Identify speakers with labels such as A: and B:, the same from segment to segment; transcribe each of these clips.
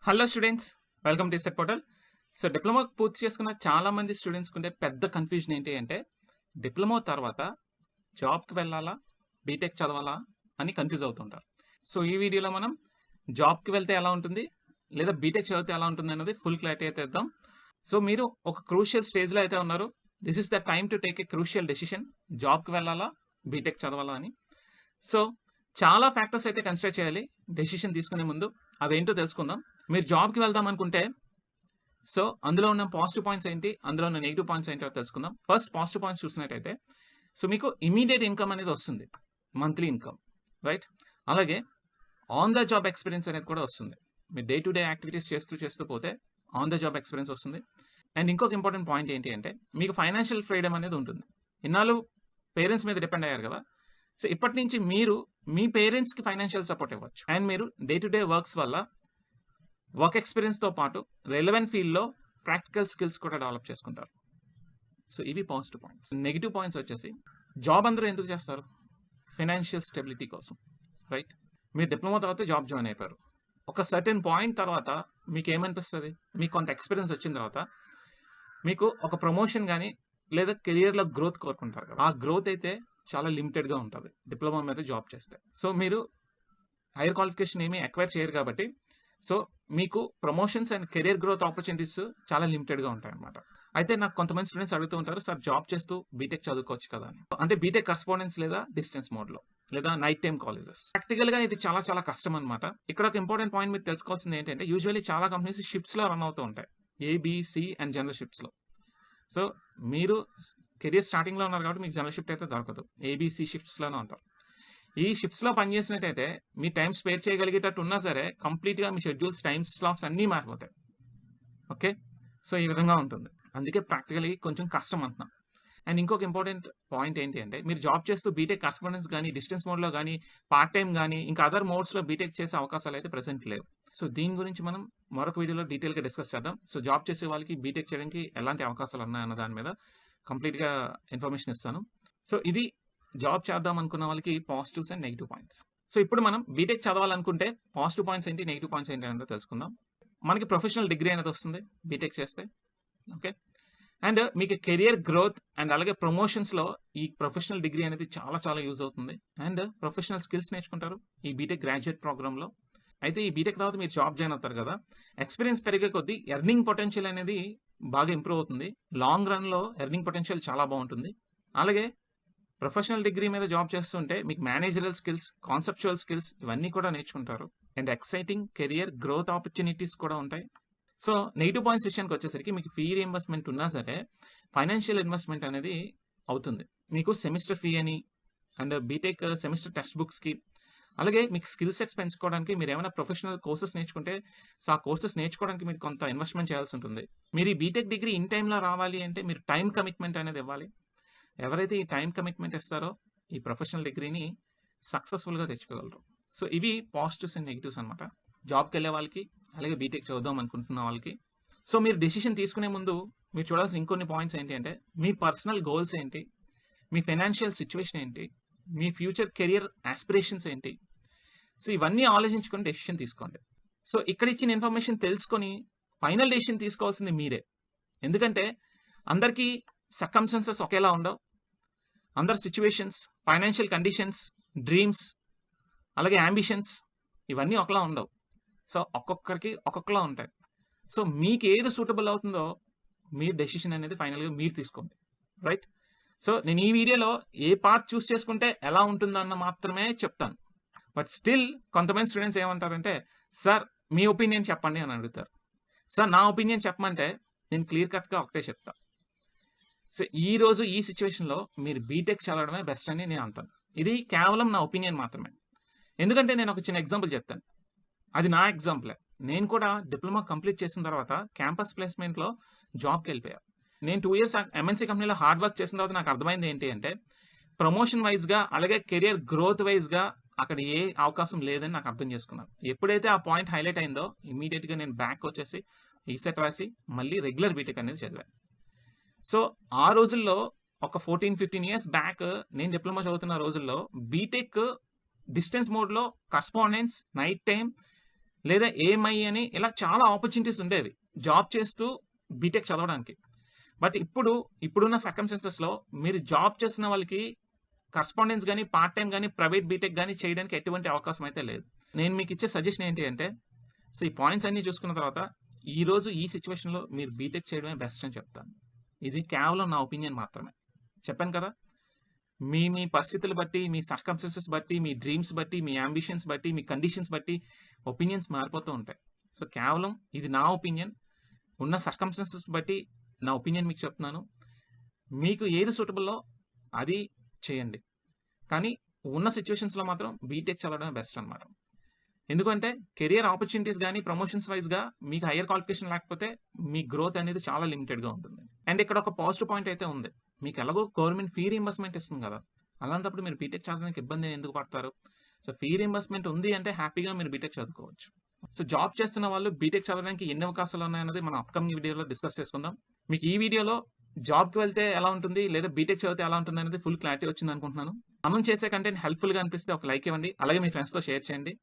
A: Hello students, welcome to EcetPortal. So diploma పూర్తి చేసుకున్న చాలా మంది స్టూడెంట్స్కి ఉండే పెద్ద కన్ఫ్యూజన్ ఏంటి అంటే డిప్లొమా తర్వాత జాబ్కి వెళ్ళాలా, బీటెక్ చదవాలా అని కన్ఫ్యూజ్ అవుతుంటారు. సో ఈ వీడియోలో మనం జాబ్కి వెళ్తే ఎలా ఉంటుంది లేదా బీటెక్ చదివితే ఎలా ఉంటుంది అన్నది ఫుల్ క్లారిటీ అయితే ఇద్దాం. సో మీరు ఒక క్రూషియల్ స్టేజ్లో అయితే ఉన్నారు. This is the time to take a crucial decision, జాబ్కి వెళ్ళాలా బీటెక్ చదవాలా అని. సో చాలా ఫ్యాక్టర్స్ అయితే కన్సిడర్ చేయాలి డెసిషన్ తీసుకునే ముందు. అవేంటో తెలుసుకుందాం. మీరు జాబ్కి వెళ్దాం అనుకుంటే సో అందులో ఉన్న పాజిటివ్ పాయింట్స్ ఏంటి, అందులో ఉన్న నెగిటివ్ పాయింట్స్ ఏంటో తెలుసుకుందాం. ఫస్ట్ పాజిటివ్ పాయింట్స్ చూసినట్టయితే సో మీకు ఇమీడియట్ ఇన్కమ్ అనేది వస్తుంది, మంత్లీ ఇన్కమ్, రైట్. అలాగే ఆన్ ద జాబ్ ఎక్స్పీరియన్స్ అనేది కూడా వస్తుంది. మీరు డే టు డే యాక్టివిటీస్ చేస్తూ పోతే ఆన్ ద జాబ్ ఎక్స్పీరియన్స్ వస్తుంది. అండ్ ఇంకొక ఇంపార్టెంట్ పాయింట్ ఏంటి అంటే మీకు ఫైనాన్షియల్ ఫ్రీడమ్ అనేది ఉంటుంది. ఇన్నాళ్ళు పేరెంట్స్ మీద డిపెండ్ అయ్యారు కదా. సో ఇప్పటి నుంచి మీరు మీ పేరెంట్స్కి ఫైనాన్షియల్ సపోర్ట్ ఇవ్వచ్చు. అండ్ మీరు డే టు డే వర్క్స్ వల్ల వర్క్ ఎక్స్పీరియన్స్తో పాటు రెలవెంట్ ఫీల్డ్లో ప్రాక్టికల్ స్కిల్స్ కూడా డెవలప్ చేసుకుంటారు. సో ఇవి పాజిటివ్ పాయింట్స్. నెగిటివ్ పాయింట్స్ వచ్చేసి జాబ్ అందరూ ఎందుకు చేస్తారు? ఫైనాన్షియల్ స్టెబిలిటీ కోసం, రైట్. మీరు డిప్లొమా తర్వాత జాబ్ జాయిన్ అయిపోయారు. ఒక సర్టెన్ పాయింట్ తర్వాత మీకు ఏమనిపిస్తుంది, మీకు కొంత ఎక్స్పీరియన్స్ వచ్చిన తర్వాత మీకు ఒక ప్రమోషన్ కానీ లేదా కెరియర్లో గ్రోత్ కోరుకుంటారు కదా. ఆ గ్రోత్ అయితే చాలా లిమిటెడ్గా ఉంటుంది డిప్లొమా మీద జాబ్ చేస్తే. సో మీరు హైయర్ క్వాలిఫికేషన్ ఏమీ ఎక్వైర్ చేయరు కాబట్టి సో మీకు promotions and career growth opportunities చాలా లిమిటెడ్గా ఉంటాయి అన్నమాట. అయితే నాకు కొంతమంది స్టూడెంట్స్ అడుగుతూ ఉంటారు, సార్ జాబ్ చేస్తూ బీటెక్ చదువుకోవచ్చు కదా అని. అంటే బీటెక్ కరెస్పాండెన్స్ లేదా డిస్టెన్స్ మోడ్లో లేదా నైట్ టైమ్ కాలేజెస్. ప్రాక్టికల్గా ఇది చాలా చాలా కష్టం అనమాట. ఇక్కడ ఒక ఇంపార్టెంట్ పాయింట్ మీరు తెలుసుకోవాల్సింది ఏంటంటే యూజువల్లీ చాలా కంపెనీస్ షిఫ్ట్స్లో రన్ అవుతూ ఉంటాయి, ఏబిసి అండ్ జనరల్ షిఫ్ట్స్లో. సో మీరు కెరియర్ స్టార్టింగ్లో ఉన్నారు కాబట్టి మీకు జనరల్ షిఫ్ట్ అయితే దొరకదు, ఏబిసి షిఫ్ట్స్లోనే ఉంటారు. ఈ షిఫ్ట్స్లో పనిచేసినట్టయితే మీ టైం స్పేర్ చేయగలిగేటట్టు ఉన్నా సరే కంప్లీట్గా మీ షెడ్యూల్స్, టైమ్ స్లాట్స్ అన్నీ మారిపోతాయి. ఓకే, సో ఈ విధంగా ఉంటుంది. అందుకే ప్రాక్టికలీ కొంచెం కష్టం అంటున్నాం. అండ్ ఇంకొక ఇంపార్టెంట్ పాయింట్ ఏంటి అంటే మీరు జాబ్ చేస్తూ బీటెక్ కరెస్పాండెన్స్ కానీ డిస్టెన్స్ మోడ్లో కానీ పార్ట్ టైం కానీ ఇంకా అదర్ మోడ్స్లో బీటెక్ చేసే అవకాశాలు అయితే ప్రెసెంట్ లేవు. సో దీని గురించి మనం మరొక వీడియోలో డీటెయిల్గా డిస్కస్ చేద్దాం. సో జాబ్ చేసే వాళ్ళకి బీటెక్ చేయడానికి ఎలాంటి అవకాశాలు ఉన్నాయన్న దాని మీద కంప్లీట్గా ఇన్ఫర్మేషన్ ఇస్తాను. సో ఇది జాబ్ చేద్దాం అనుకున్న వాళ్ళకి positives and negative points. So ఇప్పుడు మనం బీటెక్ చదవాలనుకుంటే పాజిటివ్ పాయింట్స్ ఏంటి, నెగిటివ్ పాయింట్స్ ఏంటి అనేది తెలుసుకుందాం. మనకి ప్రొఫెషనల్ డిగ్రీ అనేది వస్తుంది బీటెక్ చేస్తే, ఓకే. అండ్ మీకు కెరియర్ గ్రోత్ అండ్ అలాగే ప్రమోషన్స్లో ఈ ప్రొఫెషనల్ డిగ్రీ అనేది చాలా చాలా యూజ్ అవుతుంది. అండ్ ప్రొఫెషనల్ స్కిల్స్ నేర్చుకుంటారు ఈ బీటెక్ గ్రాడ్యుయేట్ ప్రోగ్రామ్లో. అయితే ఈ బీటెక్ తర్వాత మీరు జాబ్ జాయిన్ అవుతారు కదా, ఎక్స్పీరియన్స్ పెరిగే కొద్దీ ఎర్నింగ్ పొటెన్షియల్ అనేది బాగా ఇంప్రూవ్ అవుతుంది. లాంగ్ రన్లో ఎర్నింగ్ పొటెన్షియల్ చాలా బాగుంటుంది. అలాగే ప్రొఫెషనల్ డిగ్రీ మీద జాబ్ చేస్తుంటే మీకు మేనేజరల్ స్కిల్స్, కాన్సెప్చువల్ స్కిల్స్ ఇవన్నీ కూడా నేర్చుకుంటారు. And exciting career growth opportunities కూడా ఉంటాయి. సో నెగిటివ్ పాయింట్స్ విషయానికి వచ్చేసరికి మీకు ఫీ రీఇంబర్స్మెంట్ ఉన్నా సరే ఫైనాన్షియల్ ఇన్వెస్ట్మెంట్ అనేది అవుతుంది. మీకు సెమిస్టర్ ఫీ అని అండ్ బీటెక్ సెమిస్టర్ టెక్స్ట్ బుక్స్కి అలాగే మీకు స్కిల్ సెట్స్ పెంచుకోవడానికి మీరు ఏమైనా ప్రొఫెషనల్ కోర్సెస్ నేర్చుకుంటే సో ఆ కోర్సెస్ నేర్చుకోవడానికి మీరు కొంత ఇన్వెస్ట్మెంట్ చేయాల్సి ఉంటుంది. మీరు ఈ బీటెక్ డిగ్రీ ఇన్ టైంలో రావాలి అంటే మీరు టైం కమిట్మెంట్ అనేది ఇవ్వాలి. ఎవరైతే ఈ టైం కమిట్మెంట్ ఇస్తారో ఈ ప్రొఫెషనల్ డిగ్రీని సక్సెస్ఫుల్గా తెచ్చుకోగలరు. సో ఇవి పాజిటివ్స్ అండ్ నెగిటివ్స్ అనమాట జాబ్కి వెళ్ళే వాళ్ళకి అలాగే బీటెక్ చదువుదాం అనుకుంటున్న వాళ్ళకి. సో మీరు డెసిషన్ తీసుకునే ముందు మీరు చూడాల్సిన ఇంకొన్ని పాయింట్స్ ఏంటి అంటే మీ పర్సనల్ గోల్స్ ఏంటి, మీ ఫైనాన్షియల్ సిచ్యువేషన్ ఏంటి, మీ ఫ్యూచర్ కెరియర్ ఆస్పిరేషన్స్ ఏంటి. సో ఇవన్నీ ఆలోచించుకొని డెసిషన్ తీసుకోండి. సో ఇక్కడ ఇచ్చిన ఇన్ఫర్మేషన్ తెలుసుకొని ఫైనల్ డెసిషన్ తీసుకోవాల్సింది మీరే. ఎందుకంటే అందరికీ సర్కమ్స్టాన్సెస్ ఒకేలా ఉండవు. అందరి సిచ్యువేషన్స్, ఫైనాన్షియల్ కండిషన్స్, డ్రీమ్స్ అలాగే అంబిషన్స్ ఇవన్నీ ఒకలా ఉండవు. సో ఒక్కొక్కరికి ఒక్కొక్కలా ఉంటాయి. సో మీకు ఏది సూటబుల్ అవుతుందో మీ డెసిషన్ అనేది ఫైనల్గా మీరు తీసుకోండి, రైట్. సో నేను ఈ వీడియోలో ఏ పార్ట్ చూస్ చేసుకుంటే ఎలా ఉంటుందో అన్న మాత్రమే చెప్తాను. బట్ స్టిల్ కొంతమంది స్టూడెంట్స్ ఏమంటారంటే సార్ మీ ఒపీనియన్ చెప్పండి అని అడుగుతారు. సార్ నా ఒపీనియన్ చెప్పమంటే నేను క్లియర్ కట్గా ఒకటే చెప్తాను. సో ఈ రోజు ఈ సిచ్యువేషన్లో మీరు బీటెక్ చదవడమే బెస్ట్ అని నేను అంటాను. ఇది కేవలం నా ఒపీనియన్ మాత్రమే. ఎందుకంటే నేను ఒక చిన్న ఎగ్జాంపుల్ చెప్తాను. అది నా ఎగ్జాంపులే. నేను కూడా డిప్లొమా కంప్లీట్ చేసిన తర్వాత క్యాంపస్ ప్లేస్మెంట్లో జాబ్కి వెళ్ళిపోయా. నేను 2 years ఎంఎన్సీ కంపెనీలో హార్డ్ వర్క్ చేసిన తర్వాత నాకు అర్థమైంది ఏంటి అంటే ప్రమోషన్ వైజ్గా అలాగే కెరియర్ గ్రోత్ వైజ్గా అక్కడ ఏ అవకాశం లేదని నాకు అర్థం చేసుకున్నాను. ఎప్పుడైతే ఆ పాయింట్ హైలైట్ అయిందో ఇమీడియట్గా నేను బ్యాక్ వచ్చేసి ఈసెట్ రాసి మళ్ళీ రెగ్యులర్ బీటెక్ అనేది చదివాను. సో ఆ రోజుల్లో ఒక 14-15 years బ్యాక్ నేను డిప్లొమా చదువుతున్న రోజుల్లో బీటెక్ డిస్టెన్స్ మోడ్లో కరెస్పాండెన్స్, నైట్ టైం లేదా ఏఎంఐ అని ఇలా చాలా ఆపర్చునిటీస్ ఉండేవి జాబ్ చేస్తూ బీటెక్ చదవడానికి. బట్ ఇప్పుడున్న సర్కమ్స్టాన్సెస్లో మీరు జాబ్ చేస్తున్న వాళ్ళకి కరస్పాండెన్స్ కానీ, పార్ట్ టైం కానీ, ప్రైవేట్ బీటెక్ కానీ చేయడానికి ఎటువంటి అవకాశం అయితే లేదు. నేను మీకు ఇచ్చే సజెషన్ ఏంటి అంటే, సో ఈ పాయింట్స్ అన్ని చూసుకున్న తర్వాత ఈ రోజు ఈ సిచ్యువేషన్లో మీరు బీటెక్ చేయడమే బెస్ట్ అని చెప్తాను. ఇది కేవలం నా ఒపీనియన్ మాత్రమే. చెప్పాను కదా, మీ పరిస్థితులు బట్టి, మీ సర్కమ్స్టాన్సెస్ బట్టి, మీ డ్రీమ్స్ బట్టి, మీ అంబిషన్స్ బట్టి, మీ కండిషన్స్ బట్టి ఒపీనియన్స్ మారిపోతూ ఉంటాయి. సో కేవలం ఇది నా ఒపీనియన్. ఉన్న సర్కమ్స్టాన్సెస్ బట్టి నా ఒపీనియన్ మీకు చెప్తున్నాను. మీకు ఏది సూటబుల్లో అది చేయండి. కానీ ఉన్న సిచ్యువేషన్స్లో మాత్రం బీటెక్ చదవడం బెస్ట్ అనమాట. ఎందుకంటే కెరియర్ ఆపర్చునిటీస్ కానీ, ప్రమోషన్స్ వైజ్గా మీకు హైయర్ క్వాలిఫికేషన్ లేకపోతే మీ గ్రోత్ అనేది చాలా లిమిటెడ్గా ఉంటుంది. అండ్ ఇక్కడ ఒక పాజిటివ్ పాయింట్ అయితే ఉంది. మీకు ఎలాగో గవర్నమెంట్ ఫీ రీయింబర్స్మెంట్ ఇస్తుంది కదా, అలాంటప్పుడు మీరు బీటెక్ చదవడానికి ఇబ్బంది ఎందుకు పడతారు? సో ఫీ రీయింబర్స్మెంట్ ఉంది అంటే హ్యాపీగా మీరు బీటెక్ చదువుకోవచ్చు. సో జాబ్ చేస్తున్న వాళ్ళు బీటెక్ చదవడానికి ఎన్ని అవకాశాలు ఉన్నాయన్నది మనం అప్కమింగ్ వీడియోలో డిస్కస్ చేసుకుందాం. మీకు ఈ వీడియోలో జాబ్కి వెళ్తే ఎలా ఉంటుంది, లేదా బీటెక్ చదివితే ఎలా ఉంటుంది అనేది ఫుల్ క్లారిటీ వచ్చింది అనుకుంటున్నాను. మనం చేసే కంటెంట్ హెల్ప్ఫుల్గా అనిపిస్తే ఒక లైక్ ఇవ్వండి, అలాగే మీ ఫ్రెండ్స్తో షేర్ చేయండి.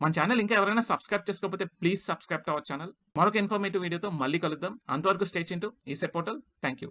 A: మన ఛానల్ ఇంకా ఎవరైనా సబ్స్క్రైబ్ చేసుకోకపోతే please subscribe to our channel. మరొక ఇన్ఫర్మేటివ్ వీడియోతో మళ్ళీ కలుద్దాం. అంతవరకు stay tuned to EcetPortal. Thank you.